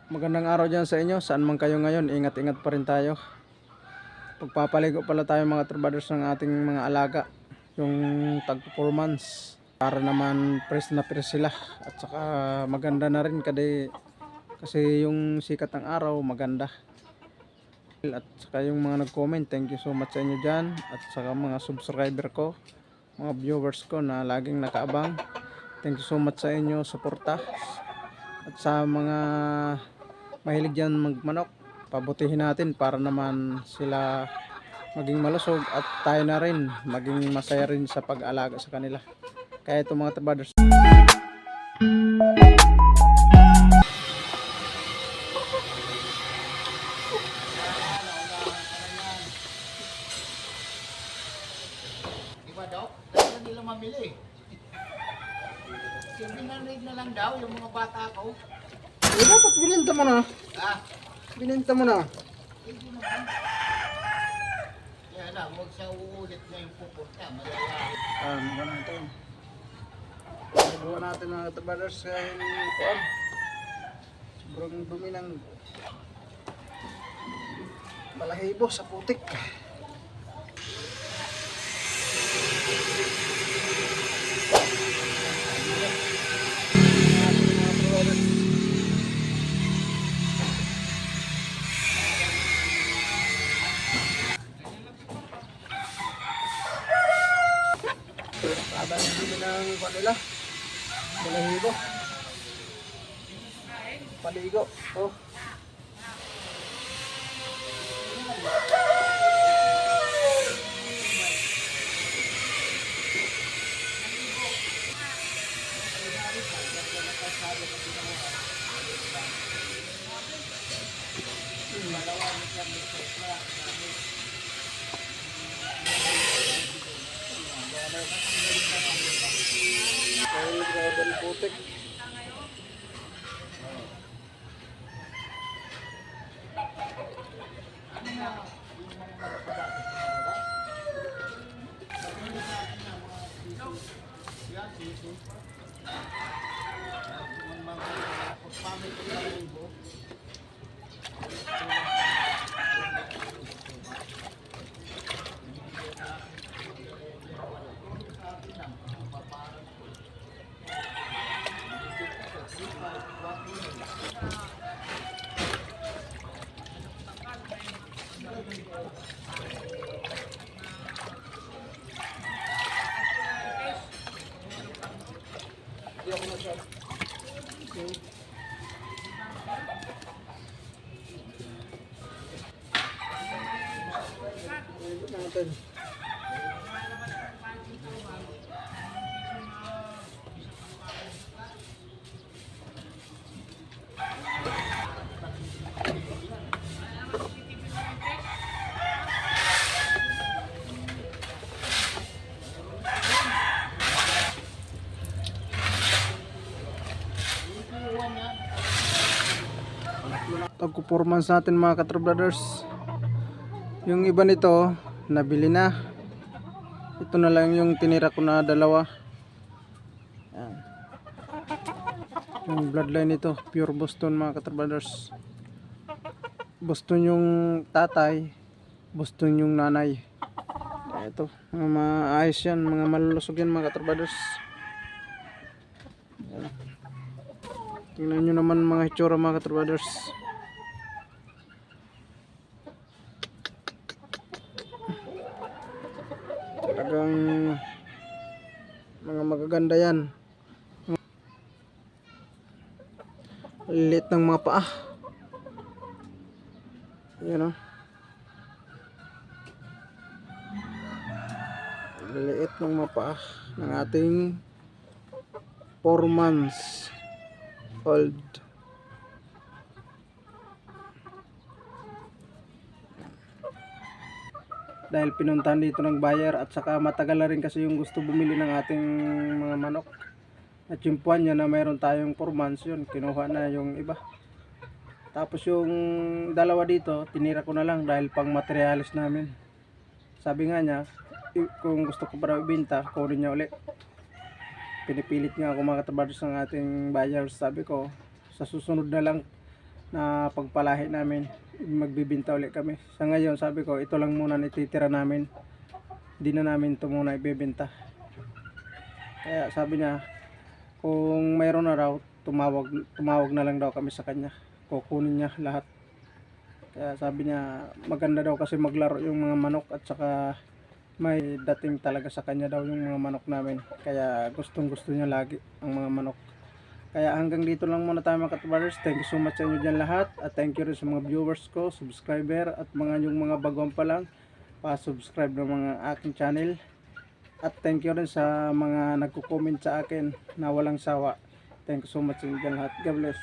Magandang araw dyan sa inyo, saan man kayo ngayon, ingat-ingat pa rin tayo. Pagpapaligo pala tayo mga trabaders ng ating mga alaga, yung tag 4 months, para naman fresh na fresh sila. At saka maganda na rin kasi yung sikat ng araw maganda. At saka yung mga nag-comment, thank you so much sa inyo dyan. At saka mga subscriber ko, mga viewers ko na laging nakaabang, thank you so much sa inyo suporta. At sa mga mahilig dyan magmanok, pabutihin natin para naman sila maging malusog at tayo na rin maging masaya rin sa pag-alaga sa kanila. Kaya ito mga trabaders, Diba daw? Dahil na nila mamili. Sininanig na lang daw yung mga bata ko. dapat binenta mo na. Ah, Binenta mo na. hindi naman. Kaya lang, huwag siya uulit na yung pupunta. Malala. Maganda ito. Nagawa natin mga trabaders sa kuwan. Sobrang dumi ng balahibo sa putik. Kada yung dumi ng kanila balahibo. Paligo. Oh. Ay, grabe ang putik. Natin. Tagko-performance natin mga katrabladers. Yung iba nito nabili na. Ito na lang yung tinira ko na dalawa. Yan. Yung bloodline nito pure Boston mga katrabladers. Boston yung tatay, Boston yung nanay. Ito, mga maayos yan, mga malulusog yan mga katrabladers. Tingnan nyo naman mga hitsura mga katrabladers. Talagang mga magaganda yan. Liit ng mga paa. Yan o. Liit ng mga paa ng ating 4 months old. Dahil pinuntahan dito ng buyer at saka matagal na rin kasi yung gusto bumili ng ating mga manok. At yung puwan niya na mayroon tayong 4 months yun, kinuha na yung iba. Tapos yung dalawa dito, tinira ko na lang dahil pang materialis namin. Sabi nga niya, kung gusto ko para ibenta, kunin niya ulit. Pinipilit nga ako mga katabaders ng ating buyers. Sabi ko, sa susunod na lang na pagpalahi namin, magbibinta ulit kami. Sa ngayon sabi ko ito lang muna ititira namin, hindi na namin ito muna ibebenta. Kaya sabi niya kung mayroon na raw tumawag na lang daw kami sa kanya, kukunin niya lahat. Kaya sabi niya maganda daw kasi maglaro yung mga manok at saka may dating talaga sa kanya daw yung mga manok namin. Kaya gustong gusto niya lagi ang mga manok. Kaya hanggang dito lang muna tayo mga Katubaders. Thank you so much sa inyo dyan lahat. At thank you rin sa mga viewers ko, subscriber at yung mga baguhan pa lang, pa-subscribe ng mga aking channel. At thank you rin sa mga nagko-comment sa akin na walang sawa. Thank you so much sa inyo dyan lahat. God bless.